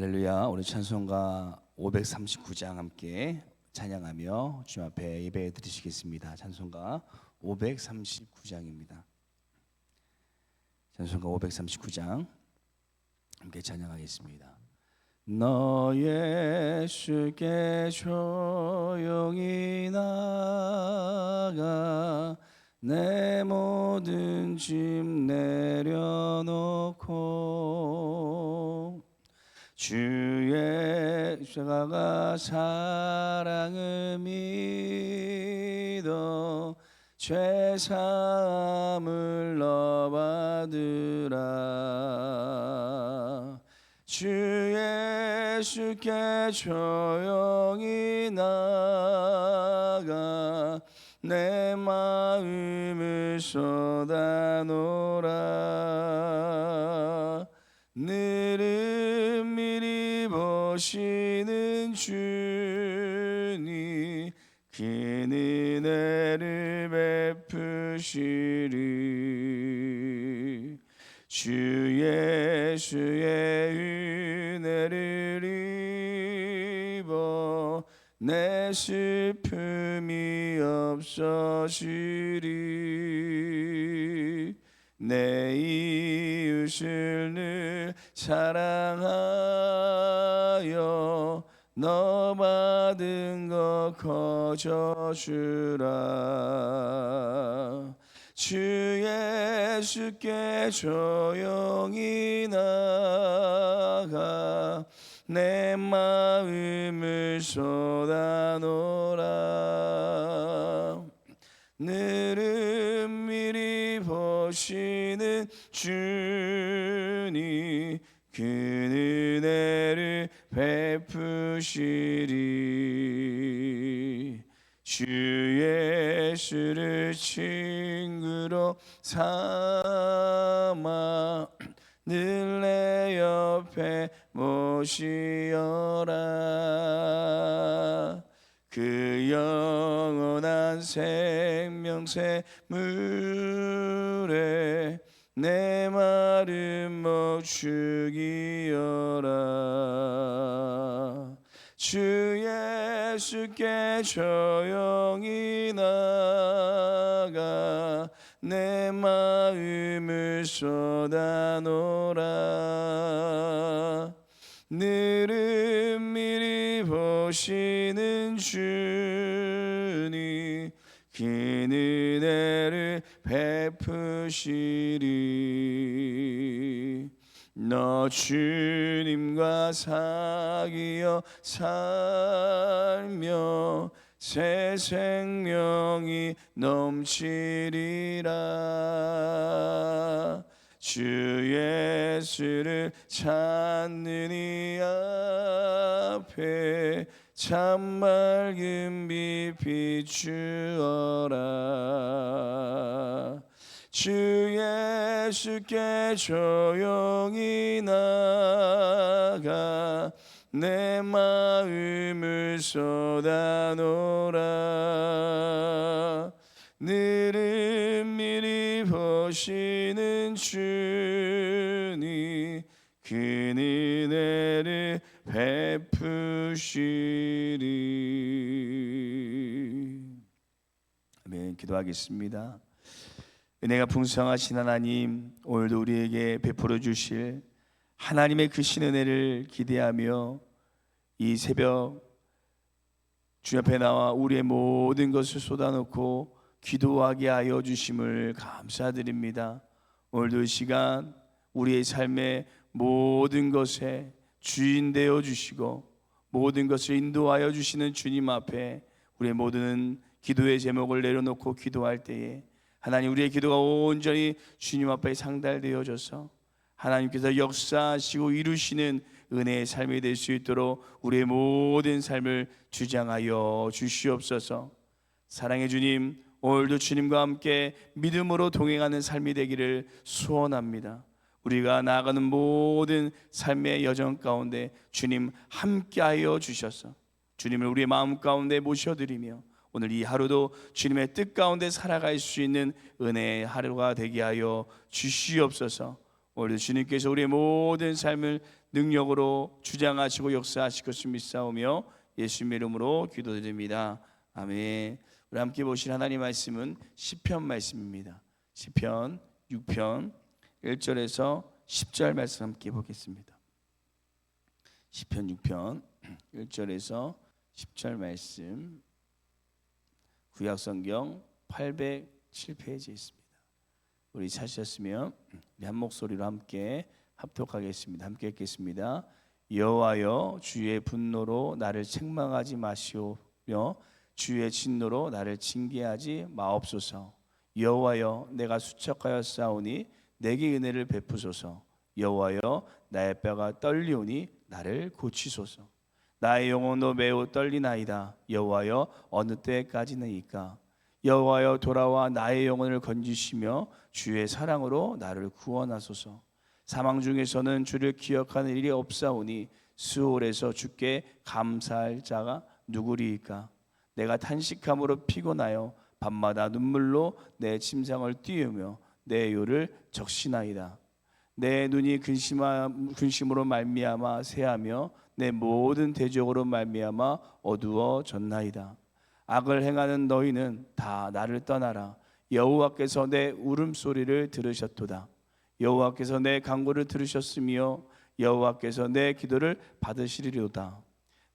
할렐루야. 오늘 찬송가 539장 함께 찬양하며 주님 앞에 예배 드리시겠습니다. 찬송가 539장입니다. 찬송가 539장 함께 찬양하겠습니다. 너 예수께 조용히 나가 내 모든 짐 내려놓고 주의 십자가 사랑을 믿어 죄사함을 너 받으라. 주 예수께 조용히 나가 내 마음을 쏟아놓으라. 늘은 미리 보시는 주님 그 은혜를 베푸시리. 주 예수의 은혜를 입어 내 슬픔이 없어지리. 내 이웃을 늘 사랑하여 너 받은 것 거저주라. 주 예수께 조용히 나가 내 마음을 쏟아놓으라. 늘은 미리 보시는 주님 그 은혜를 베푸시리. 주 예수를 친구로 삼아 늘 내 옆에 모시어라. 그 영원한 생명새 물에 내 마른 목 죽이어라. 주 예수께 조용히 나가 내 마음을 쏟아놓으라. 늘은 미리 보시는 주님 그 은혜를 베푸시리. 너 주님과 사귀어 살며 새 생명이 넘치리라. 주 예수를 찾는 이 앞에 참 맑은 빛 비추어라. 주 예수께 조용히 나가 내 마음을 쏟아놓으라. 늘은 미리 보시는 주님 그 은혜를 베푸시리. 아멘. 기도하겠습니다. 은혜가 풍성하신 하나님, 오늘도 우리에게 베풀어 주실 하나님의 크신 은혜를 기대하며 이 새벽 주 앞에 나와 우리의 모든 것을 쏟아놓고 기도하게 하여 주심을 감사드립니다. 오늘도 이 시간 우리의 삶의 모든 것에 주인 되어 주시고 모든 것을 인도하여 주시는 주님 앞에 우리의 모든 기도의 제목을 내려놓고 기도할 때에 하나님, 우리의 기도가 온전히 주님 앞에 상달되어져서 하나님께서 역사하시고 이루시는 은혜의 삶이 될 수 있도록 우리의 모든 삶을 주장하여 주시옵소서. 사랑의 주님, 오늘도 주님과 함께 믿음으로 동행하는 삶이 되기를 소원합니다. 우리가 나아가는 모든 삶의 여정 가운데 주님 함께하여 주셔서 주님을 우리의 마음 가운데 모셔드리며 오늘 이 하루도 주님의 뜻 가운데 살아갈 수 있는 은혜의 하루가 되게 하여 주시옵소서. 오늘도 주님께서 우리의 모든 삶을 능력으로 주장하시고 역사하실 것을 믿사오며 예수님의 이름으로 기도드립니다. 아멘. 우리 함께 보실 하나님 말씀은 시편 말씀입니다. 시편 6편 1절에서 10절 말씀 함께 보겠습니다. 시편 6편 1절에서 10절 말씀, 구약성경 807페이지에 있습니다. 우리 찾으셨으면 우리 한 목소리로 함께 합독하겠습니다. 함께 읽겠습니다. 여호와여, 주의 분노로 나를 책망하지 마시오며 주의 진노로 나를 징계하지 마옵소서. 여호와여, 내가 수척하였사오니 내게 은혜를 베푸소서. 여호와여, 나의 뼈가 떨리오니 나를 고치소서. 나의 영혼도 매우 떨리나이다. 여호와여, 어느 때까지나이까? 여호와여, 돌아와 나의 영혼을 건지시며 주의 사랑으로 나를 구원하소서. 사망 중에서는 주를 기억하는 일이 없사오니 수월에서 주께 감사할 자가 누구리이까? 내가 탄식함으로 피곤하여 밤마다 눈물로 내 침상을 띄우며 내 요를 적시나이다. 내 눈이 근심으로 말미암아 새하며 내 모든 대적으로 말미암아 어두워졌나이다. 악을 행하는 너희는 다 나를 떠나라. 여호와께서 내 울음소리를 들으셨도다. 여호와께서 내 간구를 들으셨으며 여호와께서 내 기도를 받으시리로다.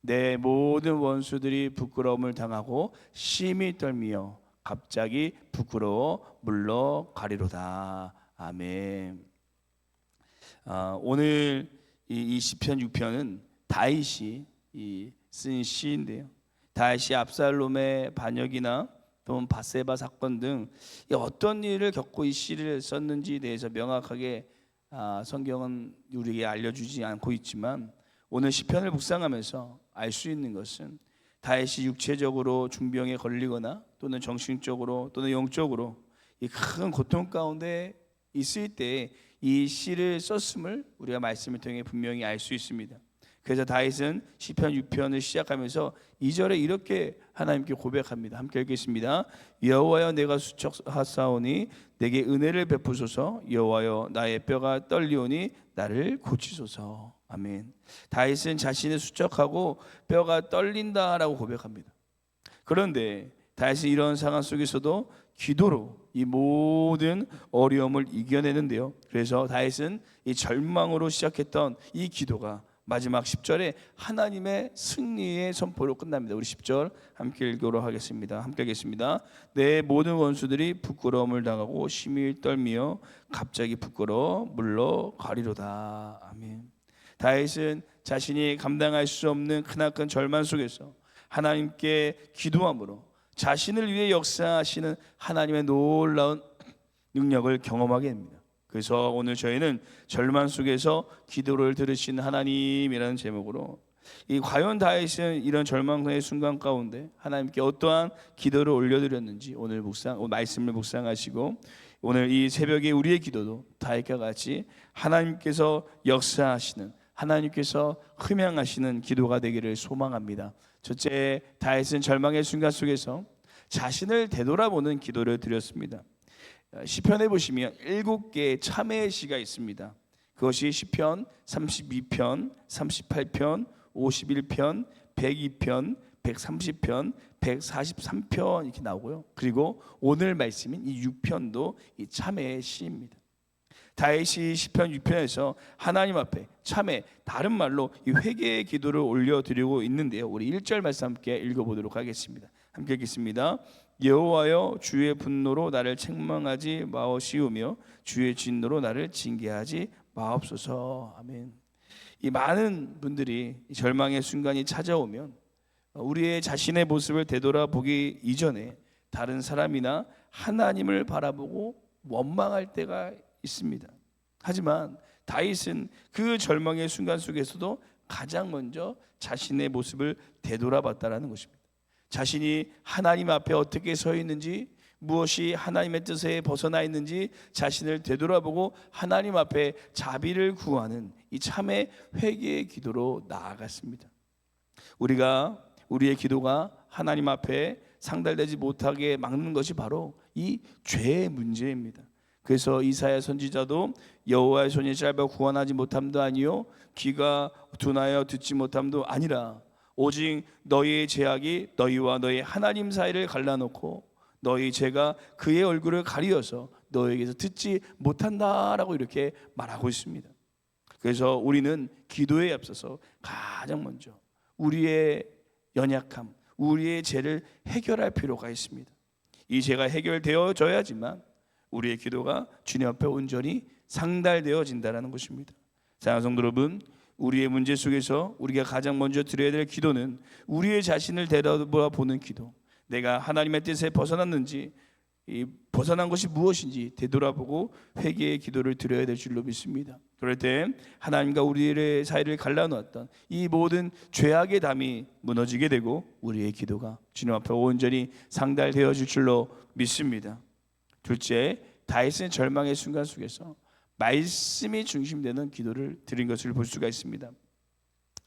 내 모든 원수들이 부끄러움을 당하고 심히 떨미어 갑자기 부끄러워 물러가리로다. 아멘. 오늘 이 시편 6편은 다윗이 쓴 시인데요. 다윗이 압살롬의 반역이나 또는 바세바 사건 등 어떤 일을 겪고 이 시를 썼는지에 대해서 명확하게 성경은 우리에게 알려주지 않고 있지만, 오늘 시편을 묵상하면서 알 수 있는 것은 다윗이 육체적으로 중병에 걸리거나 또는 정신적으로 또는 영적으로 이 큰 고통 가운데 있을 때 이 시를 썼음을 우리가 말씀을 통해 분명히 알 수 있습니다. 그래서 다윗은 시편 6편을 시작하면서 2절에 이렇게 하나님께 고백합니다. 함께 읽겠습니다. 여호와여, 내가 수척하사오니 내게 은혜를 베푸소서. 여호와여, 나의 뼈가 떨리오니 나를 고치소서. 아멘. 다윗은 자신의 수척하고 뼈가 떨린다라고 고백합니다. 그런데 다윗은 이런 상황 속에서도 기도로 이 모든 어려움을 이겨내는데요. 그래서 다윗은 이 절망으로 시작했던 이 기도가 마지막 10절에 하나님의 승리의 선포로 끝납니다. 우리 10절 함께 읽도록 하겠습니다. 함께 읽겠습니다. 내 모든 원수들이 부끄러움을 당하고 심히 떨미어 갑자기 부끄러워 물러가리로다. 아멘. 다윗은 자신이 감당할 수 없는 크나큰 절망 속에서 하나님께 기도함으로 자신을 위해 역사하시는 하나님의 놀라운 능력을 경험하게 됩니다. 그래서 오늘 저희는 절망 속에서 기도를 들으신 하나님이라는 제목으로, 이 과연 다윗은 이런 절망의 순간 가운데 하나님께 어떠한 기도를 올려드렸는지 오늘 말씀을 묵상하시고, 오늘 이 새벽에 우리의 기도도 다윗과 같이 하나님께서 역사하시는, 하나님께서 흠양하시는 기도가 되기를 소망합니다. 첫째, 다윗은 절망의 순간 속에서 자신을 되돌아보는 기도를 드렸습니다. 시편에 보시면 7개의 참회의 시가 있습니다. 그것이 시편 32편, 38편, 51편, 102편, 130편, 143편 이렇게 나오고요. 그리고 오늘 말씀인 이 6편도 이 참회의 시입니다. 다윗이 시편 6편에서 하나님 앞에 참회, 다른 말로 이 회개의 기도를 올려드리고 있는데요. 우리 1절 말씀 함께 읽어보도록 하겠습니다. 함께 읽겠습니다. 여호와여, 주의 분노로 나를 책망하지 마시오며 주의 진노로 나를 징계하지 마옵소서. 아멘. 이 많은 분들이 절망의 순간이 찾아오면 우리의 자신의 모습을 되돌아보기 이전에 다른 사람이나 하나님을 바라보고 원망할 때가 있습니다. 하지만 다윗은 그 절망의 순간 속에서도 가장 먼저 자신의 모습을 되돌아봤다라는 것입니다. 자신이 하나님 앞에 어떻게 서 있는지, 무엇이 하나님의 뜻에 벗어나 있는지 자신을 되돌아보고 하나님 앞에 자비를 구하는 이 참의 회개의 기도로 나아갔습니다. 우리의 기도가 하나님 앞에 상달되지 못하게 막는 것이 바로 이 죄의 문제입니다. 그래서 이사야 선지자도 여호와의 손이 짧아 구원하지 못함도 아니요 귀가 둔하여 듣지 못함도 아니라 오직 너희의 죄악이 너희와 너희 하나님 사이를 갈라놓고 너희 죄가 그의 얼굴을 가리어서 너희에게서 듣지 못한다라고 이렇게 말하고 있습니다. 그래서 우리는 기도에 앞서서 가장 먼저 우리의 연약함, 우리의 죄를 해결할 필요가 있습니다. 이 죄가 해결되어져야지만 우리의 기도가 주님 앞에 온전히 상달되어진다는 것입니다. 사랑하는 성도 여러분, 우리의 문제 속에서 우리가 가장 먼저 드려야 될 기도는 우리의 자신을 되돌아보는 기도, 내가 하나님의 뜻에 벗어났는지, 이 벗어난 것이 무엇인지 되돌아보고 회개의 기도를 드려야 될 줄로 믿습니다. 그럴 때 하나님과 우리의 사이를 갈라놓았던 이 모든 죄악의 담이 무너지게 되고 우리의 기도가 주님 앞에 온전히 상달되어질 줄로 믿습니다. 둘째, 다윗은 절망의 순간 속에서 말씀이 중심되는 기도를 드린 것을 볼 수가 있습니다.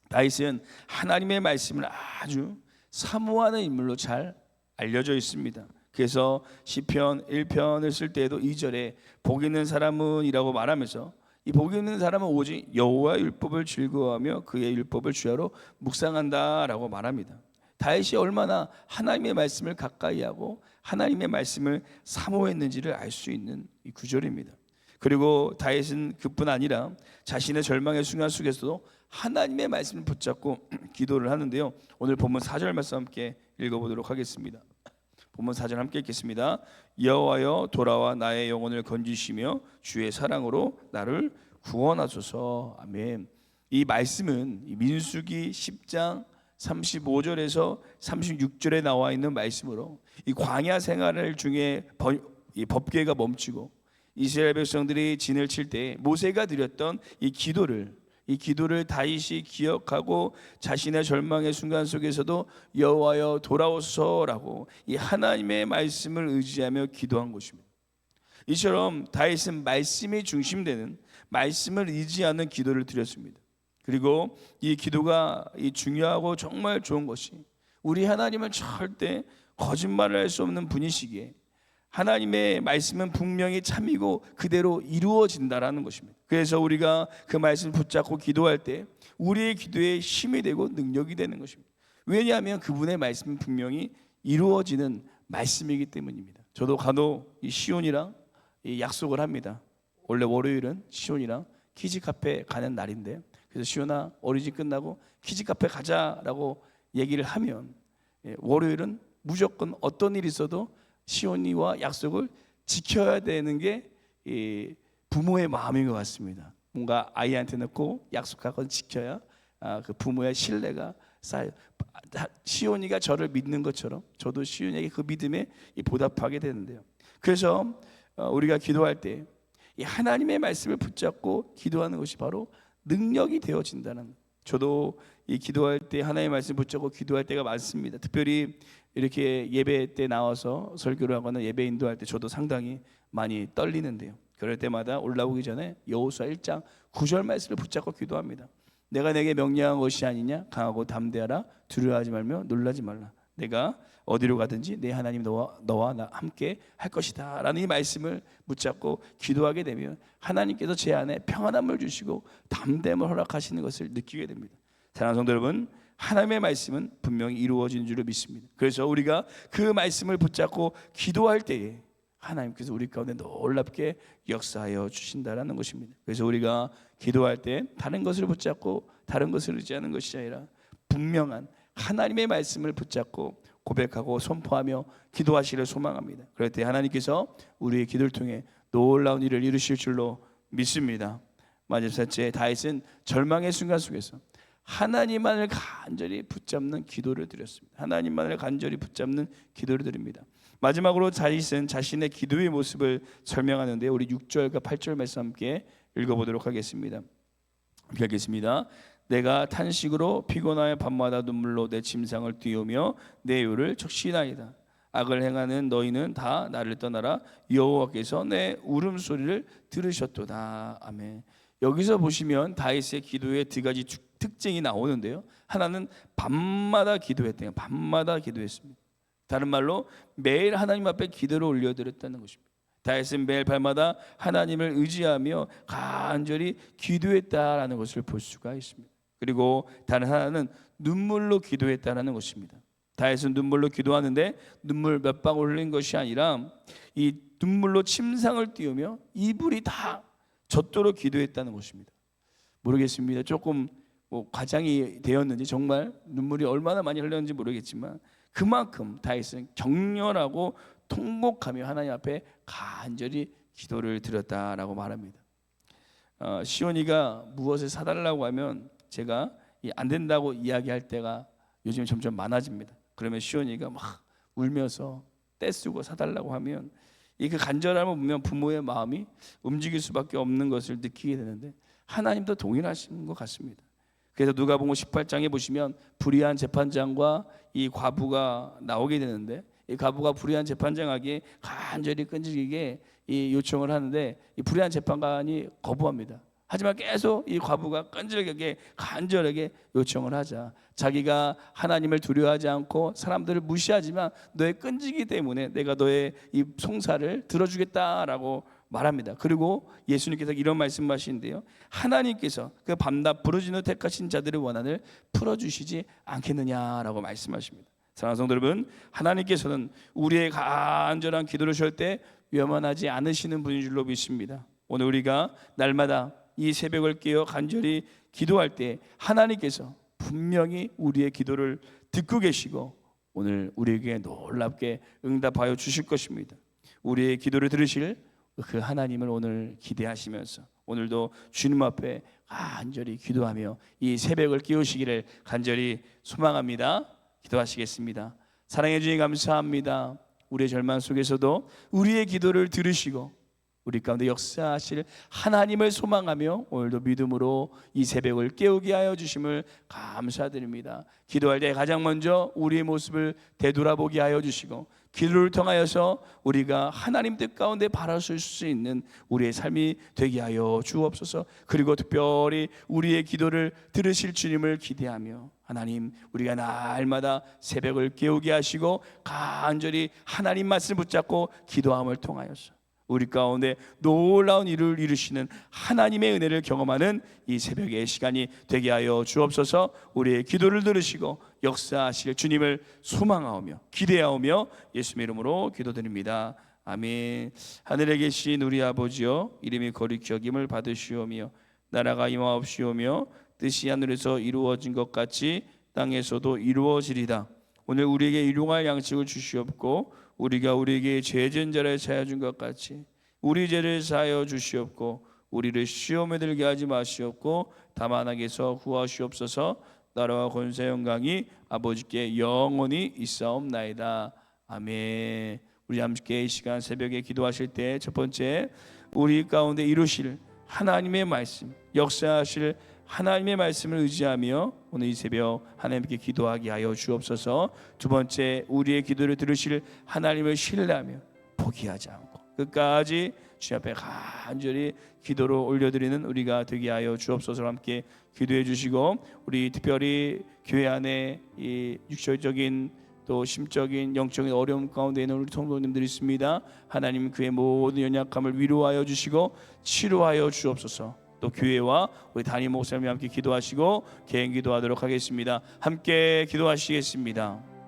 다윗은 하나님의 말씀을 아주 사모하는 인물로 잘 알려져 있습니다. 그래서 시편 1편을 쓸 때에도 2절에 복 있는 사람은 이라고 말하면서 이 복 있는 사람은 오직 여호와의 율법을 즐거워하며 그의 율법을 주야로 묵상한다라고 말합니다. 다윗이 얼마나 하나님의 말씀을 가까이 하고 하나님의 말씀을 사모했는지를 알 수 있는 이 구절입니다. 그리고 다윗은 그뿐 아니라 자신의 절망의 순간 속에서도 하나님의 말씀을 붙잡고 기도를 하는데요. 오늘 본문 4절 말씀 함께 읽어보도록 하겠습니다. 본문 4절 함께 읽겠습니다. 여호와여 돌아와 나의 영혼을 건지시며 주의 사랑으로 나를 구원하소서. 아멘. 이 말씀은 민수기 10장 35절에서 36절에 나와 있는 말씀으로 이 광야 생활을 중에 이 법궤가 멈추고 이스라엘 백성들이 진을 칠 때 모세가 드렸던 이 기도를 다윗이 기억하고 자신의 절망의 순간 속에서도 여호와여 돌아오소서라고 이 하나님의 말씀을 의지하며 기도한 것입니다. 이처럼 다윗은 말씀이 중심되는 말씀을 의지하는 기도를 드렸습니다. 그리고 이 기도가 이 중요하고 정말 좋은 것이 우리 하나님은 절대 거짓말을 할 수 없는 분이시기에 하나님의 말씀은 분명히 참이고 그대로 이루어진다라는 것입니다. 그래서 우리가 그 말씀을 붙잡고 기도할 때 우리의 기도에 힘이 되고 능력이 되는 것입니다. 왜냐하면 그분의 말씀은 분명히 이루어지는 말씀이기 때문입니다. 저도 간혹 이 시온이랑 이 약속을 합니다. 원래 월요일은 시온이랑 키즈 카페 가는 날인데, 그래서 시온아 어린이집 끝나고 키즈 카페 가자라고 얘기를 하면 월요일은 무조건 어떤 일이 있어도 시온이와 약속을 지켜야 되는 게 부모의 마음인 것 같습니다. 뭔가 아이한테는 꼭 약속하고 지켜야 그 부모의 신뢰가 쌓여. 시온이가 저를 믿는 것처럼 저도 시온이에게 그 믿음에 보답하게 되는데요. 그래서 우리가 기도할 때 이 하나님의 말씀을 붙잡고 기도하는 것이 바로 능력이 되어진다는. 저도 이 기도할 때 하나님의 말씀 붙잡고 기도할 때가 많습니다. 특별히 이렇게 예배 때 나와서 설교를 하거나 예배 인도할 때 저도 상당히 많이 떨리는데요. 그럴 때마다 올라오기 전에 여호수아 1장 9절 말씀을 붙잡고 기도합니다. 내가 내게 명령한 것이 아니냐, 강하고 담대하라, 두려워하지 말며 놀라지 말라. 내가 어디로 가든지 내 하나님 너와 나 함께 할 것이다 라는 이 말씀을 붙잡고 기도하게 되면 하나님께서 제 안에 평안함을 주시고 담대함을 허락하시는 것을 느끼게 됩니다. 사랑하는 성도 여러분, 하나님의 말씀은 분명히 이루어지는 줄을 믿습니다. 그래서 우리가 그 말씀을 붙잡고 기도할 때에 하나님께서 우리 가운데 놀랍게 역사하여 주신다라는 것입니다. 그래서 우리가 기도할 때 다른 것을 붙잡고 다른 것을 의지하는 것이 아니라 분명한 하나님의 말씀을 붙잡고 고백하고 선포하며 기도하시기를 소망합니다. 그럴 때 하나님께서 우리의 기도를 통해 놀라운 일을 이루실 줄로 믿습니다. 마지막 셋째, 다윗은 절망의 순간 속에서 하나님만을 간절히 붙잡는 기도를 드렸습니다. 하나님만을 간절히 붙잡는 기도를 드립니다. 마지막으로 다윗은 자신의 기도의 모습을 설명하는데 우리 6절과 8절 말씀 함께 읽어보도록 하겠습니다. 읽겠습니다. 내가 탄식으로 피곤하여 밤마다 눈물로 내 침상을 띄우며 내 요를 적시나이다. 악을 행하는 너희는 다 나를 떠나라. 여호와께서 내 울음소리를 들으셨도다. 아멘. 여기서 보시면 다윗의 기도의 두 가지 특징이 나오는데요. 하나는 밤마다 기도했대요. 밤마다 기도했습니다. 다른 말로 매일 하나님 앞에 기도를 올려드렸다는 것입니다. 다윗은 매일 밤마다 하나님을 의지하며 간절히 기도했다라는 것을 볼 수가 있습니다. 그리고 다른 하나는 눈물로 기도했다라는 것입니다. 다윗은 눈물로 기도하는데 눈물 몇 방울 흘린 것이 아니라 이 눈물로 침상을 띄우며 이불이 다 젖도록 기도했다는 것입니다. 모르겠습니다. 조금 과장이 되었는지 정말 눈물이 얼마나 많이 흘렸는지 모르겠지만 그만큼 다윗은 격렬하고 통곡하며 하나님 앞에 간절히 기도를 드렸다라고 말합니다. 시온이가 무엇을 사달라고 하면 제가 안 된다고 이야기할 때가 요즘 점점 많아집니다. 그러면 시온이가 막 울면서 떼쓰고 사달라고 하면 이 그 간절함을 보면 부모의 마음이 움직일 수밖에 없는 것을 느끼게 되는데 하나님도 동일하신 것 같습니다. 그래서 누가복음 18장에 보시면 불의한 재판장과 이 과부가 나오게 되는데 이 과부가 불의한 재판장에게 간절히 끈질기게 이 요청을 하는데 이 불의한 재판관이 거부합니다. 하지만 계속 이 과부가 끈질기게 간절하게 요청을 하자 자기가 하나님을 두려워하지 않고 사람들을 무시하지만 너의 끈질기 때문에 내가 너의 이 송사를 들어주겠다라고 말합니다. 그리고 예수님께서 이런 말씀하시는데요, 하나님께서 그 밤낮 부르짖는 택하신 자들의 원한을 풀어주시지 않겠느냐라고 말씀하십니다. 사랑하는 성도 여러분, 하나님께서는 우리의 간절한 기도를 쉴 때 외면하지 않으시는 분인 줄로 믿습니다. 오늘 우리가 날마다 이 새벽을 깨어 간절히 기도할 때 하나님께서 분명히 우리의 기도를 듣고 계시고 오늘 우리에게 놀랍게 응답하여 주실 것입니다. 우리의 기도를 들으실 그 하나님을 오늘 기대하시면서 오늘도 주님 앞에 간절히 기도하며 이 새벽을 깨우시기를 간절히 소망합니다. 기도하시겠습니다. 사랑해 주님 감사합니다. 우리의 절망 속에서도 우리의 기도를 들으시고 우리 가운데 역사하실 하나님을 소망하며 오늘도 믿음으로 이 새벽을 깨우게 하여 주심을 감사드립니다. 기도할 때 가장 먼저 우리의 모습을 되돌아보게 하여 주시고 기도를 통하여서 우리가 하나님 뜻 가운데 바라볼 수 있는 우리의 삶이 되게 하여 주옵소서. 그리고 특별히 우리의 기도를 들으실 주님을 기대하며 하나님 우리가 날마다 새벽을 깨우게 하시고 간절히 하나님 말씀을 붙잡고 기도함을 통하여서 우리 가운데 놀라운 일을 이루시는 하나님의 은혜를 경험하는 이 새벽의 시간이 되게 하여 주옵소서. 우리의 기도를 들으시고 역사하실 주님을 소망하오며 기대하오며 예수님의 이름으로 기도드립니다. 아멘. 하늘에 계신 우리 아버지여, 이름이 거룩히 여김을 받으시오며 나라가 임하옵시오며 뜻이 하늘에서 이루어진 것 같이 땅에서도 이루어지리다. 오늘 우리에게 일용할 양식을 주시옵고 우리가 우리에게 죄 지은 자를 사하여 준 것 같이 우리 죄를 사하여 주시옵고 우리를 시험에 들게 하지 마시옵고 다만 악에서 구하시옵소서. 나라와 권세 영광이 아버지께 영원히 있사옵나이다. 아멘. 우리 함께 이 시간 새벽에 기도하실 때 첫 번째 우리 가운데 이루실 하나님의 말씀, 역사하실 하나님의 말씀을 의지하며 오늘 이 새벽 하나님께 기도하게 하여 주옵소서. 두 번째 우리의 기도를 들으실 하나님을 신뢰하며 포기하지 않고 끝까지 주님 앞에 간절히 기도를 올려드리는 우리가 되게 하여 주옵소서. 함께 기도해 주시고 우리 특별히 교회 안에 이 육체적인 또 심적인 영적인 어려움 가운데 있는 우리 성도님들이 있습니다. 하나님 그의 모든 연약함을 위로하여 주시고 치료하여 주옵소서. 또 교회와 우리 담임 목사님이 함께 기도하시고 개인 기도하도록 하겠습니다. 함께 기도하시겠습니다.